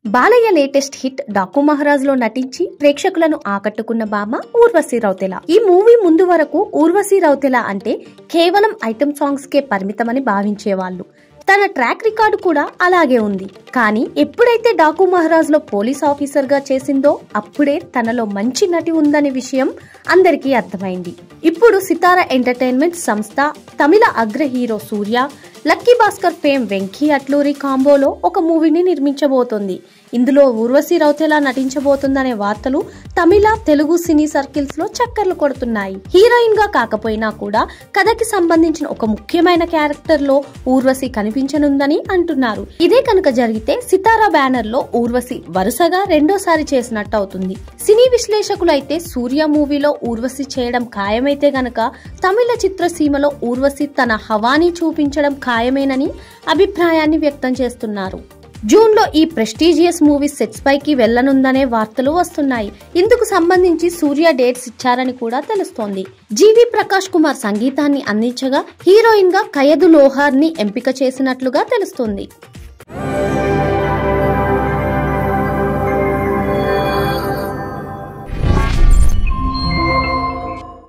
Balayya latest hit Daaku Maharaj లో నటించి ప్రేక్షకులను ఆకట్టుకున్న భామ ఊర్వశి రౌతెల. ఈ మూవీ ముందు వరకు ఊర్వశి రౌతెల అంటే కేవలం ఐటమ్ సాంగ్స్ కే పరిమితమని భావించేవాళ్లు. తన ట్రాక్ రికార్డు కూడా అలాగే ఉంది. కానీ ఎప్పుడైతే డాకు మహారాజ్ లో పోలీస్ ఆఫీసర్ గా చేసిందో అప్పుడే తనలో మంచి నటి ఉందనే విషయం అందరికీ అర్థమైంది. ఇప్పుడు సితారా ఎంటర్టైన్మెంట్ సంస్థ తమిళ అగ్ర హీరో సూర్య, లక్కీ భాస్కర్ ఫేమ్ వెంకీ అట్లూరి కాంబోలో ఒక మూవీని నిర్మించబోతోంది. ఇందులో ఊర్వశి రౌతెల నటించబోతుందనే వార్తలు తమిళ, తెలుగు సినీ సర్కిల్స్ లో చక్కర్లు కొడుతున్నాయి. హీరోయిన్ గా కాకపోయినా కూడా కథకి సంబంధించిన ఒక ముఖ్యమైన క్యారెక్టర్ లో ఊర్వశి కనిపించనుందని అంటున్నారు. ఇదే కనుక జరిగితే సితారా బ్యానర్ లో ఊర్వశి వరుసగా రెండోసారి చేసినట్టు అవుతుంది. సినీ విశ్లేషకులు అయితే సూర్య మూవీలో ఊర్వశి చేయడం ఖాయమైతే గనక తమిళ చిత్రసీమలో ఊర్వశి తన హవాని చూపించడం ఖాయమేనని అభిప్రాయాన్ని వ్యక్తం చేస్తున్నారు. జూన్ లో ఈ ప్రెస్టీజియస్ మూవీ సెట్స్ పైకి వెళ్లనుందనే వార్తలు వస్తున్నాయి. ఇందుకు సంబంధించి సూర్య డేట్స్ ఇచ్చారని కూడా తెలుస్తోంది. జీవి ప్రకాష్ కుమార్ సంగీతాన్ని అందించగా హీరోయిన్ గా కయదు లోహార్ ని ఎంపిక చేసినట్లుగా తెలుస్తుంది.